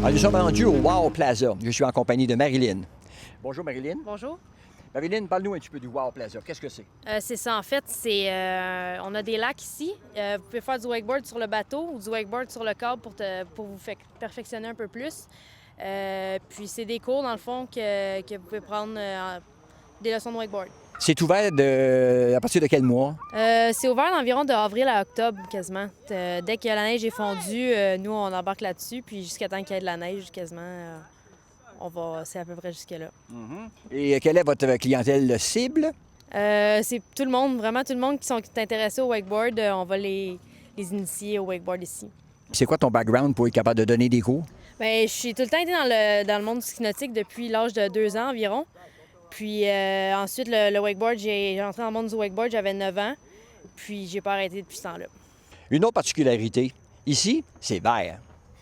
Alors, nous sommes rendus au Wow Plaza. Je suis en compagnie de Marilyn. Bonjour Marilyn. Bonjour. Marilyn, parle-nous un petit peu du Wow Plaza. Qu'est-ce que c'est? C'est ça, en fait, on a des lacs ici. Vous pouvez faire du wakeboard sur le bateau ou du wakeboard sur le câble pour vous perfectionner un peu plus. Puis c'est des cours, dans le fond, que vous pouvez prendre des leçons de wakeboard. C'est ouvert à partir de quel mois? C'est ouvert d'environ de avril à octobre, quasiment. Dès que la neige est fondue, nous, on embarque là-dessus, puis jusqu'à temps qu'il y ait de la neige, quasiment, c'est à peu près jusque-là. Et quelle est votre clientèle cible? C'est tout le monde, vraiment tout le monde qui sont intéressés au wakeboard. On va les initier au wakeboard ici. C'est quoi ton background pour être capable de donner des cours? Bien, je suis tout le temps été dans le monde du ski nautique depuis l'âge de 2 ans environ. Puis ensuite, le wakeboard, j'ai entré dans le monde du wakeboard, j'avais 9 ans. Puis j'ai pas arrêté depuis ce temps-là. Une autre particularité, ici, c'est vert.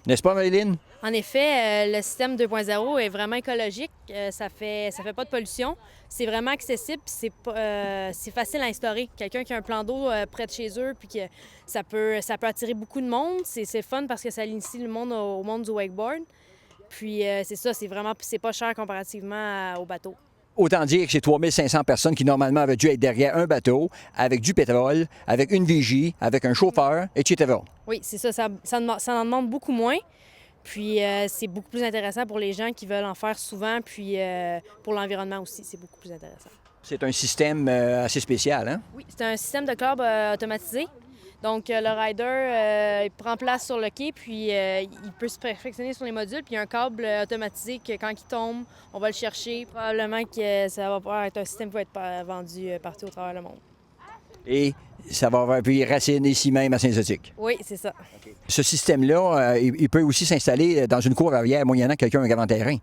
N'est-ce pas, Marilyn? En effet, le système 2.0 est vraiment écologique. Ça fait pas de pollution. C'est vraiment accessible, puis c'est facile à instaurer. Quelqu'un qui a un plan d'eau près de chez eux, puis que ça peut attirer beaucoup de monde. C'est fun parce que ça initie le monde au monde du wakeboard. Puis c'est ça, c'est pas cher comparativement au bateau. Autant dire que c'est 3500 personnes qui, normalement, avaient dû être derrière un bateau, avec du pétrole, avec une vigie, avec un chauffeur, etc. Oui, c'est ça. Ça en demande beaucoup moins. Puis c'est beaucoup plus intéressant pour les gens qui veulent en faire souvent. Puis pour l'environnement aussi, c'est beaucoup plus intéressant. C'est un système assez spécial, hein? Oui, c'est un système de câble automatisé. Donc, le rider, il prend place sur le quai, puis il peut se perfectionner sur les modules. Puis, il y a un câble automatisé que quand il tombe, on va le chercher. Probablement que ça va pouvoir être un système qui va être vendu partout au travers le monde. Et ça va avoir puis racine ici même à Saint-Zotique. Oui, c'est ça. Ce système-là, il peut aussi s'installer dans une cour arrière moyennant quelqu'un a un grand terrain.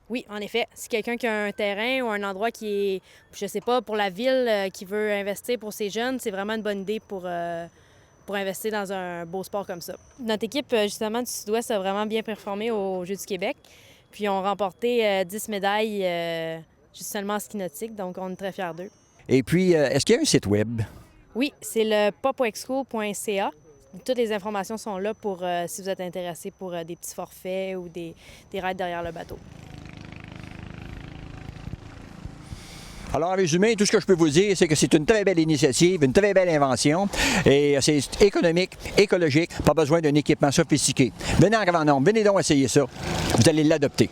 Oui, en effet. Si quelqu'un qui a un terrain ou un endroit qui est, je sais pas, pour la ville, qui veut investir pour ses jeunes, c'est vraiment une bonne idée pour investir dans un beau sport comme ça. Notre équipe, justement, du Sud-Ouest a vraiment bien performé aux Jeux du Québec. Puis, on a remporté 10 médailles juste seulement en ski nautique, donc on est très fiers d'eux. Et puis, est-ce qu'il y a un site web? Oui, c'est le popwakeschool.ca. Toutes les informations sont là pour si vous êtes intéressé pour des petits forfaits ou des rides derrière le bateau. Alors, en résumé, tout ce que je peux vous dire, c'est que c'est une très belle initiative, une très belle invention. Et c'est économique, écologique, pas besoin d'un équipement sophistiqué. Venez en grand nombre, venez donc essayer ça. Vous allez l'adopter.